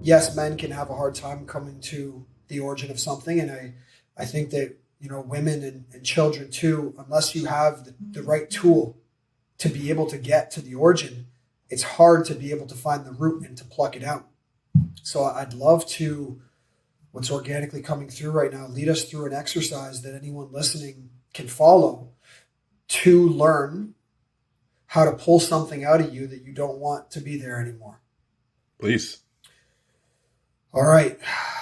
yes, men can have a hard time coming to the origin of something. And I think that, women and children too, unless you have the right tool to be able to get to the origin, it's hard to be able to find the root and to pluck it out. So I'd love to, what's organically coming through right now, lead us through an exercise that anyone listening can follow to learn how to pull something out of you that you don't want to be there anymore. Please. All right.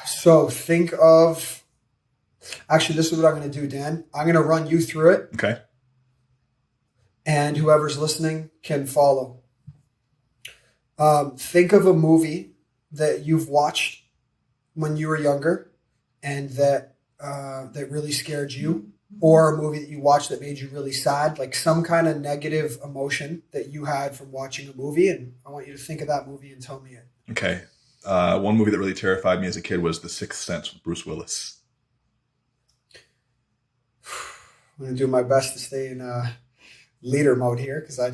So think of, actually, this is what I'm going to do, Dan. I'm going to run you through it. Okay. And whoever's listening can follow. Think of a movie that you've watched when you were younger and that really scared you, or a movie that you watched that made you really sad, like some kind of negative emotion that you had from watching a movie. And I want you to think of that movie and tell me it. Okay. One movie that really terrified me as a kid was The Sixth Sense with Bruce Willis. I'm going to do my best to stay in leader mode here because I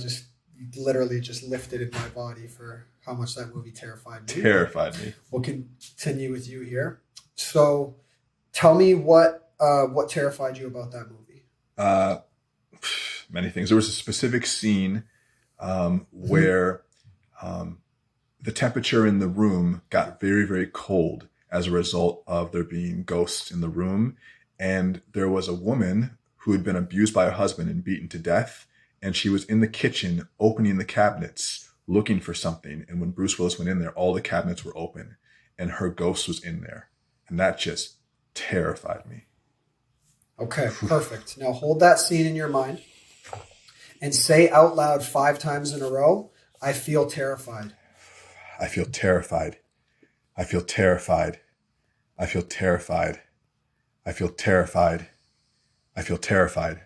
literally just lifted in my body for how much that movie terrified me. Terrified me. We'll continue with you here. So tell me what terrified you about that movie? Many things. There was a specific scene where the temperature in the room got very, very cold as a result of there being ghosts in the room. And there was a woman who had been abused by her husband and beaten to death. And she was in the kitchen opening the cabinets, looking for something. And when Bruce Willis went in there, all the cabinets were open and her ghost was in there. And that just terrified me. Okay, perfect. Now hold that scene in your mind and say out loud 5 times in a row, I feel terrified. I feel terrified. I feel terrified. I feel terrified. I feel terrified. I feel terrified.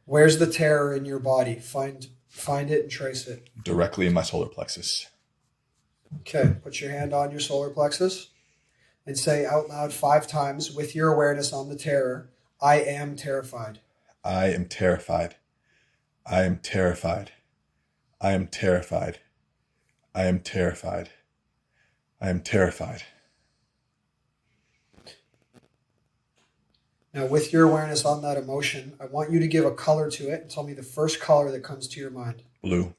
Where's the terror in your body? Find it and trace it. Directly in my solar plexus. Okay, put your hand on your solar plexus and say out loud 5 times with your awareness on the terror, I am terrified. I am terrified. I am terrified. I am terrified. I am terrified. I am terrified. Now, with your awareness on that emotion, I want you to give a color to it and tell me the first color that comes to your mind. Blue.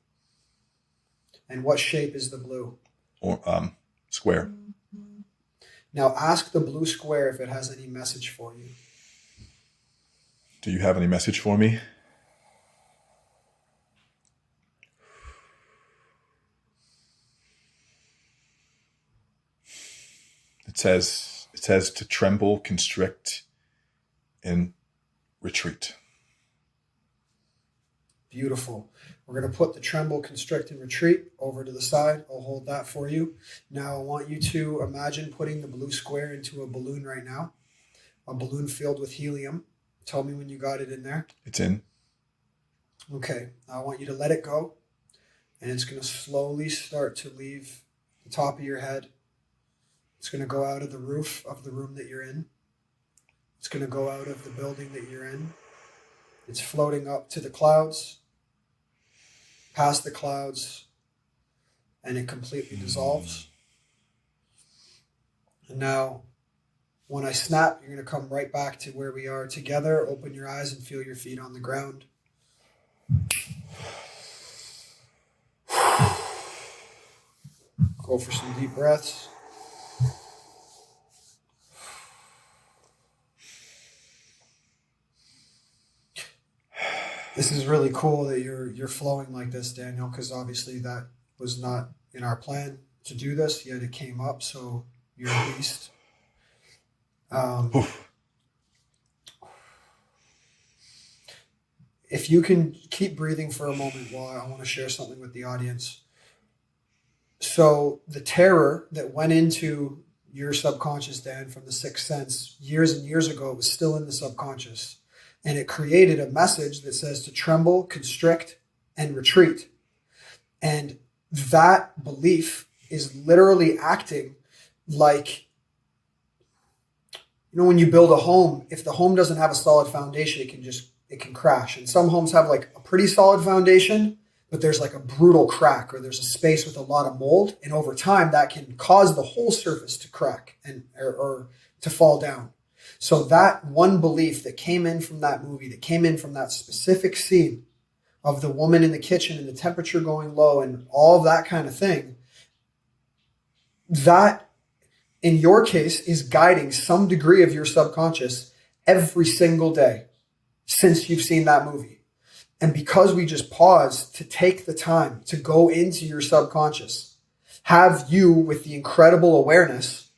And what shape is the blue? Or square. Now, ask the blue square if it has any message for you. Do you have any message for me? It says to tremble, constrict, and retreat. Beautiful. We're going to put the tremble, constrict, and retreat over to the side. I'll hold that for you. Now I want you to imagine putting the blue square into a balloon right now. A balloon filled with helium. Tell me when you got it in there. It's in. Okay. Now I want you to let it go. And it's going to slowly start to leave the top of your head. It's going to go out of the roof of the room that you're in. It's going to go out of the building that you're in. It's floating up to the clouds, past the clouds, and it completely dissolves. And now, when I snap, you're going to come right back to where we are together. Open your eyes and feel your feet on the ground. Go for some deep breaths. This is really cool that you're flowing like this, Daniel, because obviously that was not in our plan to do this, yet it came up, so you're a beast. If you can keep breathing for a moment while I want to share something with the audience. So the terror that went into your subconscious, Dan, from the Sixth Sense, years and years ago, it was still in the subconscious. And it created a message that says to tremble, constrict, and retreat. And that belief is literally acting like, when you build a home, if the home doesn't have a solid foundation, it can crash. And some homes have like a pretty solid foundation, but there's like a brutal crack, or there's a space with a lot of mold. And over time, that can cause the whole surface to crack or to fall down. So that one belief that came in from that movie, that came in from that specific scene of the woman in the kitchen and the temperature going low and all of that kind of thing, that in your case is guiding some degree of your subconscious every single day since you've seen that movie. And because we just pause to take the time to go into your subconscious, have you with the incredible awareness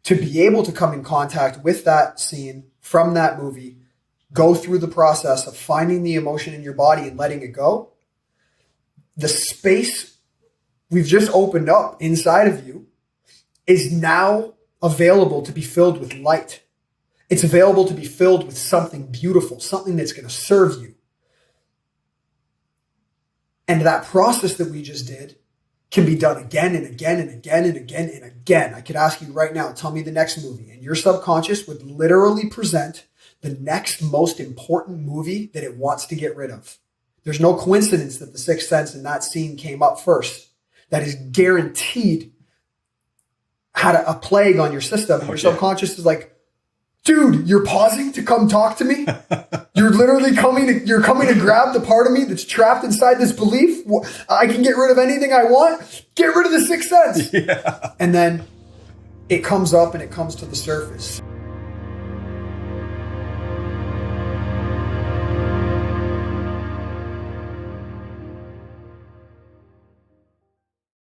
to be able to come in contact with that scene from that movie, go through the process of finding the emotion in your body and letting it go, the space we've just opened up inside of you is now available to be filled with light. It's available to be filled with something beautiful, something that's going to serve you. And that process that we just did can be done again and again and again and again and again. I could ask you right now, tell me the next movie, and your subconscious would literally present the next most important movie that it wants to get rid of. There's no coincidence that The Sixth Sense in that scene came up first. That is guaranteed had a plague on your system. And your subconscious is like, dude, you're pausing to come talk to me? You're literally coming to grab the part of me that's trapped inside this belief? I can get rid of anything I want? Get rid of the Sixth Sense. Yeah. And then it comes up and it comes to the surface.